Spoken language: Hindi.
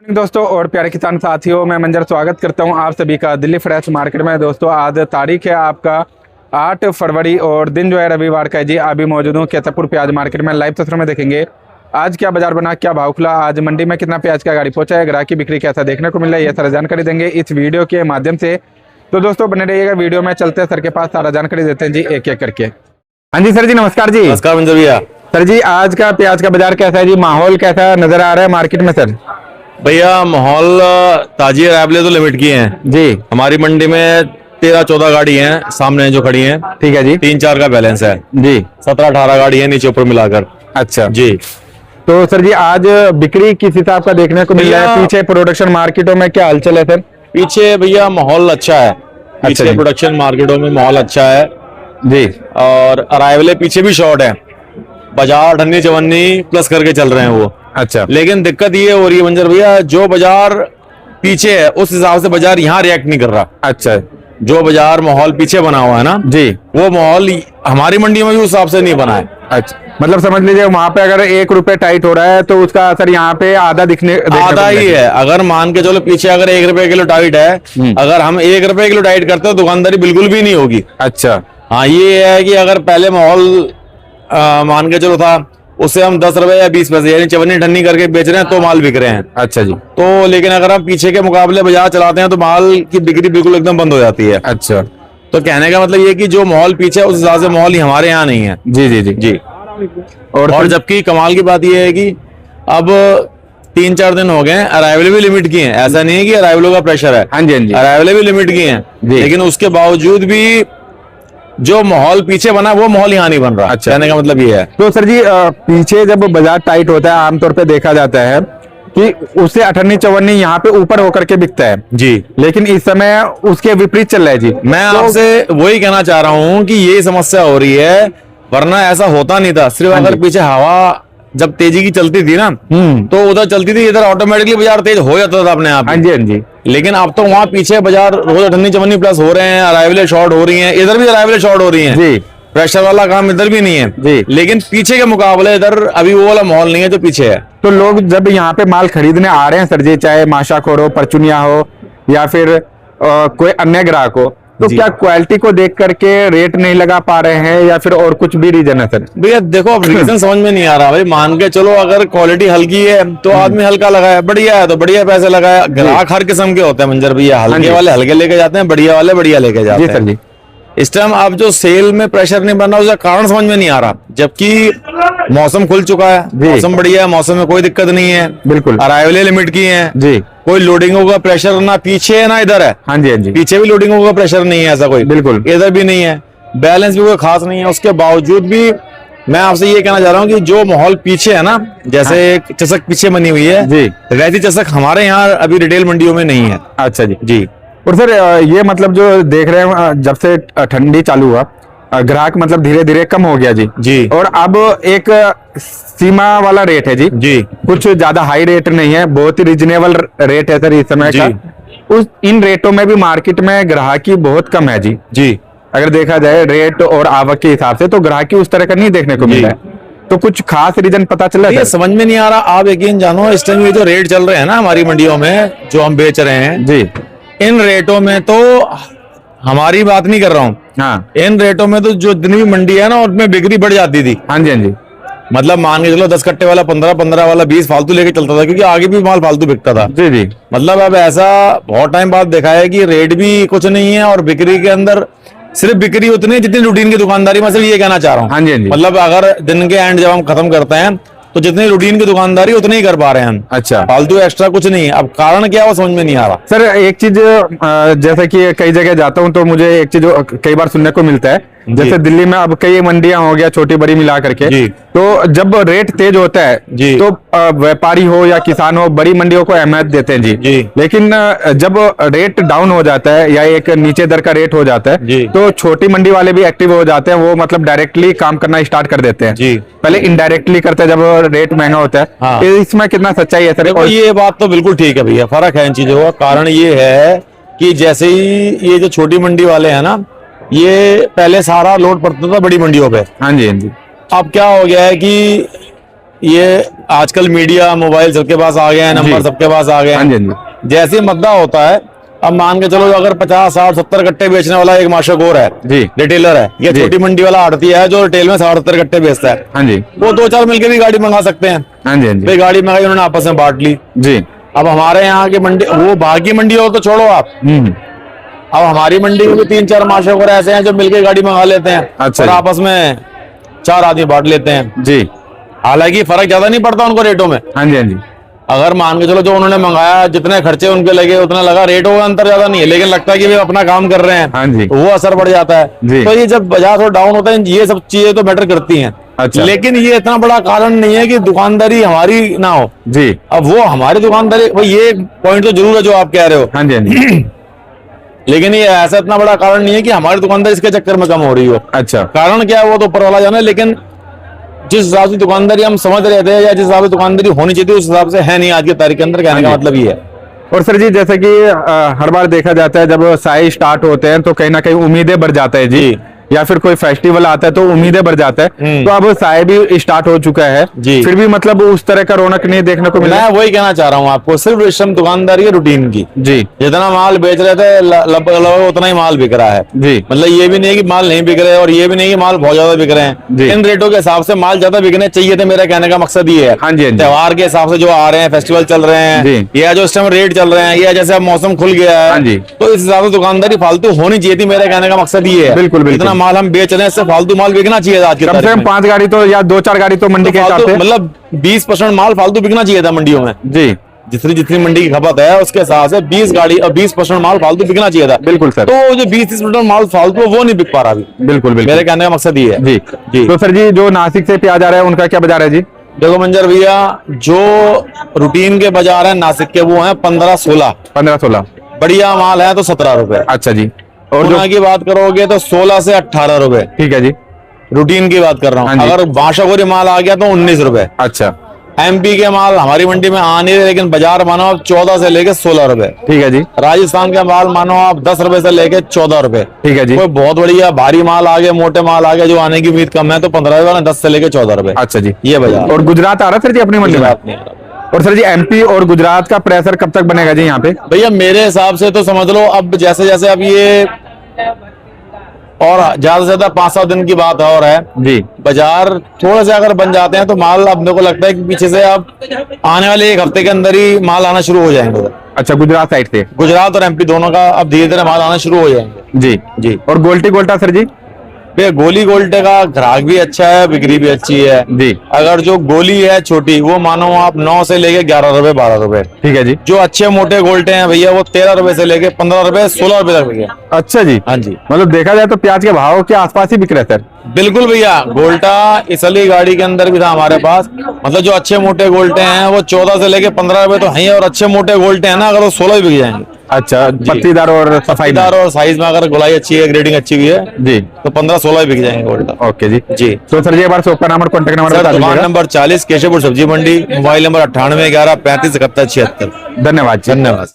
दोस्तों और प्यारे किसान साथियों, मैं मंजर स्वागत करता हूं आप सभी का दिल्ली फ्रेश मार्केट में। दोस्तों आज तारीख है आपका 8 फरवरी और दिन जो है रविवार का है जी। अभी मौजूद हूं केतपुर प्याज मार्केट में। लाइव तस्वीर में देखेंगे आज क्या बाजार बना, क्या भाव खुला, आज मंडी में कितना प्याज का गाड़ी पहुंचा है, ग्राहक की बिक्री कैसा देखने को मिल रहा है, ये सारा जानकारी देंगे इस वीडियो के माध्यम से। तो दोस्तों बने रहिएगा वीडियो में। चलते हैं सर के पास, सारा जानकारी देते हैं जी एक एक करके। हाँ जी सर जी, नमस्कार जी। नमस्कार मंजर भैया। सर जी आज का प्याज का बाजार कैसा है जी, माहौल कैसा नजर आ रहा है मार्केट में सर? भैया माहौल ताजी अराइवल तो लिमिट की हैं जी। हमारी मंडी में 13-14 गाड़ी हैं सामने जो खड़ी हैं। ठीक है जी। 3-4 का बैलेंस है जी। 17-18 गाड़ी है नीचे ऊपर मिलाकर। अच्छा जी। तो सर जी आज बिक्री किस हिसाब का देखने को मिल रहा है? पीछे प्रोडक्शन मार्केटों में क्या हलचल है सर? पीछे भैया माहौल अच्छा है। अच्छा पीछे प्रोडक्शन मार्केटों में माहौल अच्छा है जी। और अराइवल पीछे भी शॉर्ट है। बाजार 58-54 प्लस करके चल रहे हैं वो। अच्छा। लेकिन दिक्कत ये हो रही है मंजर भैया, जो बाजार पीछे है उस हिसाब से बाजार यहाँ रिएक्ट नहीं कर रहा। अच्छा। जो बाजार माहौल पीछे बना हुआ है ना जी, वो माहौल हमारी मंडी में भी उस हिसाब से नहीं बना है। अच्छा, मतलब समझ लीजिए वहां पे अगर 1 रुपए टाइट हो रहा है तो उसका असर यहाँ पे आधा आधा ही है। अगर मान के चलो पीछे अगर 1 रुपए किलो टाइट है, अगर हम 1 रुपए किलो टाइट करते हो दुकानदारी बिल्कुल भी नहीं होगी। अच्छा। हाँ ये है कि अगर पहले माहौल मान के चलो था उससे हम 10 रुपए या 20 पैसे यानी चवन्नी ठन्नी करके बेच रहे हैं तो माल बिक रहे हैं। अच्छा जी। तो लेकिन अगर हम पीछे के मुकाबले बाजार चलाते हैं तो माल की बिक्री बिल्कुल एकदम बंद हो जाती है। अच्छा। तो कहने का मतलब ये कि जो माहौल पीछे है उस हिसाब से माहौल हमारे यहाँ नहीं है। जी जी जी जी। और जबकि कमाल की बात यह है कि अब 3-4 दिन हो गए अराइवल भी लिमिट की हैं। ऐसा नहीं है कि अराइवलों का प्रेशर है। हाँ जी हाँ जी। अराइवल भी लिमिट की हैं, लेकिन उसके बावजूद भी जो माहौल पीछे बना वो माहौल यहाँ नहीं बन रहा। अच्छा। कहने का मतलब ये है। तो सर जी पीछे जब बाजार टाइट होता है आमतौर पे देखा जाता है कि उससे 58-54 यहाँ पे ऊपर होकर के बिकता है जी, लेकिन इस समय उसके विपरीत चल रहा है जी। मैं आपसे वही कहना चाह रहा हूँ कि ये समस्या हो रही है, वरना ऐसा होता नहीं था। सिर्फ अगर पीछे हवा जब तेजी की चलती थी ना तो उधर चलती थी, इधर ऑटोमेटिकली बाजार तेज हो जाता था अपने आप। हाँ जी हाँ जी। लेकिन अब तो वहाँ पीछे बाजार रोज 58-54 प्लस हो रहे हैं, अराइवलें शॉर्ट हो रही हैं, इधर भी अराइवलें शॉर्ट हो रही हैं जी। प्रेशर वाला काम इधर भी नहीं है जी। लेकिन पीछे के मुकाबले इधर अभी वो वाला माहौल नहीं है जो पीछे है। तो लोग जब यहाँ पे माल खरीदने आ रहे हैं सर जी, चाहे माशाखोर हो, परचुनिया हो या फिर कोई अन्य ग्राहक हो, तो क्या क्वालिटी को देख करके रेट नहीं लगा पा रहे हैं या फिर और कुछ भी रीजन है सर? भैया देखो अब रीजन समझ में नहीं आ रहा। भाई मान के चलो अगर क्वालिटी हल्की है तो आदमी हल्का लगाया, बढ़िया है तो बढ़िया पैसे लगाया। ग्राहक हर किस्म के होते हैं मंजर भैया, हल्के वाले हल्के लेके जाते हैं, बढ़िया वाले बढ़िया लेके जाते हैं। जी सर जी। इस टाइम अब जो सेल में प्रेशर नहीं बन रहा उसका कारण समझ में नहीं आ रहा, जबकि मौसम खुल चुका है, मौसम बढ़िया है, मौसम में कोई दिक्कत नहीं है। बिल्कुल। अराइवलें लिमिट की हैं जी, कोई लोडिंगों का प्रेशर ना पीछे है ना इधर है। हाँ जी हाँ जी। पीछे भी लोडिंगों का प्रेशर नहीं है ऐसा कोई, बिल्कुल इधर भी नहीं है। बैलेंस भी कोई खास नहीं है। उसके बावजूद भी मैं आपसे ये कहना चाह रहा हूँ कि जो माहौल पीछे है ना, जैसे एक चसक पीछे बनी हुई है जी, वैसी चसक हमारे यहाँ अभी रिटेल मंडियों में नहीं है। अच्छा जी जी। और सर ये मतलब जो देख रहे हैं जब से ठंडी चालू हुआ ग्राहक मतलब धीरे धीरे कम हो गया जी जी। और अब एक सीमा वाला रेट है जी जी, कुछ ज्यादा हाई रेट नहीं है, बहुत ही रिजनेबल रेट है सर इस समय का। उस इन रेटों में भी मार्केट में ग्राहकी बहुत कम है जी जी। अगर देखा जाए रेट और आवक के हिसाब से तो ग्राहकी उस तरह का नहीं देखने को मिल रहा है। तो कुछ खास रीजन पता चला है? समझ में नहीं आ रहा। आप यकीन जानो इस टाइम ये जो रेट चल रहे हैं ना हमारी मंडियों में जो हम बेच रहे हैं जी, इन रेटों में तो हमारी बात नहीं कर रहा हूँ। हाँ। इन रेटों में तो जो जितनी भी मंडी है ना उसमें बिक्री बढ़ जाती थी। हाँ जी हाँ जी। मतलब मान के चलो 10 कट्टे वाला 15 वाला 20 फालतू लेके चलता था, क्योंकि आगे भी माल फालतू बिकता था जी जी। मतलब अब ऐसा बहुत टाइम बाद देखा है कि रेट भी कुछ नहीं है और बिक्री के अंदर सिर्फ बिक्री उतनी जितनी रूटीन की दुकानदारी। मैं सिर्फ ये कहना चाह रहा हूँ। हाँ जी हाँ जी। मतलब अगर दिन के एंड जब हम खत्म करते हैं तो जितनी रूटीन की दुकानदारी उतनी ही कर पा रहे हैं हम। अच्छा। फालतू एक्स्ट्रा कुछ नहीं है। अब कारण क्या है वो समझ में नहीं आ रहा सर। एक चीज जैसे कि कई जगह जाता हूँ तो मुझे एक चीज कई बार सुनने को मिलता है, जैसे दिल्ली में अब कई मंडियां हो गया छोटी बड़ी मिला करके, तो जब रेट तेज होता है जी, तो व्यापारी हो या किसान हो बड़ी मंडियों को अहमियत देते हैं जी। लेकिन जब रेट डाउन हो जाता है या एक नीचे दर का रेट हो जाता है तो छोटी मंडी वाले भी एक्टिव हो जाते हैं, वो मतलब डायरेक्टली काम करना स्टार्ट कर देते हैं जी। पहले इनडायरेक्टली करते हैं जब रेट महंगा होता है। हाँ। इसमें कितना सच्चाई है सर? और ये बात तो बिल्कुल ठीक है भैया, फर्क है इन चीजों का। कारण ये है कि जैसे ही ये जो छोटी मंडी वाले हैं ना, ये पहले सारा लोड पड़ता था बड़ी मंडियों पे। हाँ जी हाँ जी। अब क्या हो गया है कि ये आजकल मीडिया मोबाइल सबके पास आ गए हैं, नंबर सबके पास आ गए हाँ जी, हाँ हैं। जैसे ही मद्दा होता है, अब मान के चलो अगर 50, 60, 70 कट्टे बेचने वाला एक माशक और है जी, रिटेलर है, ये छोटी मंडी वाला आड़ती है जो रिटेल में 60, 70 कट्टे बेचता है, हाँ जी, वो 2-4 मिलकर भी गाड़ी मंगा सकते हैं। हाँ जी, हाँ जी, भाई गाड़ी मंगाई, उन्होंने आपस में बांट ली जी, अब हमारे यहाँ की मंडी, वो बाकी मंडी हो तो छोड़ो आप, अब हमारी मंडी में भी 3-4 माशक और ऐसे हैं जो मिलकर गाड़ी मंगा लेते हैं। अच्छा और जी। आपस में 4 आदमी बांट लेते हैं। जी, हालांकि फर्क ज्यादा नहीं पड़ता उनको रेटों में। हाँ जी, हाँ जी, अगर मान के चलो जो उन्होंने मंगाया जितने खर्चे उनके लगे उतना लगा, रेटों का अंतर ज्यादा नहीं है, लेकिन लगता है कि वे अपना काम कर रहे हैं, हाँ जी, वो असर पड़ जाता है। जी। तो ये जब बाजार थोड़ा डाउन होता है, ये सब चीजें तो मैटर करती हैं। अच्छा। लेकिन ये इतना बड़ा कारण नहीं है कि दुकानदारी हमारी ना हो। जी, अब वो हमारी दुकानदारी, भाई ये पॉइंट तो जरूर है जो आप कह रहे हो, हाँ जी, हाँ जी, लेकिन ये ऐसा इतना बड़ा कारण नहीं है कि हमारी दुकानदारी इसके चक्कर में कम हो रही हो। अच्छा, कारण क्या है वो तो ऊपर वाला जाने, लेकिन जिस हिसाब से दुकानदारी हम समझ रहे थे या जिस हिसाब से दुकानदारी होनी चाहिए उस हिसाब से है नहीं आज की तारीख के अंदर, कहने का मतलब ये है। और सर जी जैसे कि हर बार देखा जाता है जब साई स्टार्ट होते हैं तो कहीं ना कहीं उम्मीदें बढ़ जाता है जी, या फिर कोई फेस्टिवल आता है तो उम्मीदें बढ़ जाता है। तो अब साय भी स्टार्ट हो चुका है जी, फिर भी मतलब उस तरह का रौनक नहीं देखने को मिला। मैं वही कहना चाह रहा हूँ आपको, सिर्फ रेशम दुकानदारी है रूटीन की जी, जितना माल बेच रहे थे लगभग उतना ही माल बिक रहा है जी, मतलब ये भी नहीं है कि माल नहीं बिक रहे और ये भी नहीं कि माल बहुत ज्यादा बिक रहे हैं। इन रेटों के हिसाब से माल ज्यादा बिकने चाहिए थे, मेरा कहने का मकसद ये है। हाँ जी, हाँ जी, त्योहार के हिसाब से जो आ रहे हैं, फेस्टिवल चल रहे हैं या जो इस टाइम रेट चल रहे हैं या जैसे अब मौसम खुल गया है, हाँ जी, तो इस हिसाब से दुकानदारी फालतू होनी चाहिए थी, मेरे कहने का मकसद ये है। बिल्कुल बिल्कुल, इतना माल हम बेच रहे हैं, इससे फालतू माल बिकना चाहिए था आज के कम से कम 5 गाड़ी तो या 2-4 गाड़ी तो मंडी के हिसाब से, मतलब 20% माल फालतू बिकना चाहिए था मंडियों में जी, जितनी जितनी मंडी की खपत है उसके हिसाब से 20 गाड़ी और 20% माल फालतू बिकना चाहिए था। बिल्कुल सर। तो जो 20-30% माल फालतू है वो नहीं बिक पा रहा अभी। बिल्कुल बिल्कुल, मेरे कहने का मकसद ये है जी जी। तो सर जी जो नासिक से प्याज आ रहा है उनका क्या बाजार है जी? देखो मंजर भैया, जो रूटीन के बाजार है नासिक के वो है 15-16, 15-16, बढ़िया माल है तो 17 रुपए। अच्छा जी, और पूना की बात करोगे तो 16 से 18 रुपए, ठीक है जी, रूटीन की बात कर रहा हाँ हूँ। जी। अगर बाशागोरी माल आ गया तो 19 रुपए। अच्छा, एमपी के माल हमारी मंडी में आ नहीं रहे, लेकिन बाजार मानो आप 14 से लेके 16 रुपए। ठीक है जी, राजस्थान का माल मानो आप 10 रुपए से लेके 14 रुपए। ठीक है जी, कोई बहुत बढ़िया भारी माल आ गया, मोटे माल आ गया जो आने की उम्मीद कम है तो 15 रुपए, 10 से लेके 14 रुपए। अच्छा जी, ये बाजार। और गुजरात आ रहा है सर जी अपनी मंडी में? गुजरात नहीं आ रहा। और सर जी एमपी और गुजरात का प्रेशर कब तक बनेगा जी यहाँ पे? भैया मेरे हिसाब से तो समझ लो अब जैसे जैसे अब ये और ज्यादा से ज्यादा 5-7 दिन की बात और है जी, बाजार थोड़ा से अगर बन जाते हैं तो माल अब मेरे को लगता है कि पीछे से अब आने वाले 1 हफ्ते के अंदर ही माल आना शुरू हो जाएंगे उधर। अच्छा, गुजरात साइड से गुजरात और एमपी दोनों का अब धीरे धीरे माल आना शुरू हो जाएंगे। जी जी। और गोल्टी गोल्टा सर जी? भैया गोली गोल्टे का ग्राहक भी अच्छा है, बिक्री भी अच्छी है जी, अगर जो गोली है छोटी वो मानो आप 9 से लेके 11 रुपए, 12 रुपए। ठीक है जी, जो अच्छे मोटे गोल्टे हैं भैया वो 13 रुपए से लेके 15 रुपए, 16 रुपए तक भैया। अच्छा जी, हाँ जी, मतलब देखा जाए तो प्याज के भाव के आसपास ही बिक रहे सर? बिल्कुल भैया। गोल्टा इस वाली गाड़ी के अंदर भी था हमारे पास, मतलब जो अच्छे मोटे गोल्टे हैं वो 14 से लेके 15 रुपए तो हैं, और अच्छे मोटे गोल्टे हैं ना अगर वो 16 भी बिक जाएंगे। अच्छा, पत्तीदार और सफाईदार और साइज में अगर गोलाई अच्छी है, ग्रेडिंग अच्छी भी है जी, तो 15-16 बिक जाएंगे गोल्टा। ओके जी जी। तो सर जी एक बार शॉप का नाम और कॉन्टेक्ट नंबर सर बता दुकान दीजिएगा। नंबर 40 केशवपुर सब्जी मंडी, मोबाइल नंबर 98 11 35 71 76। धन्यवाद जी। धन्यवाद।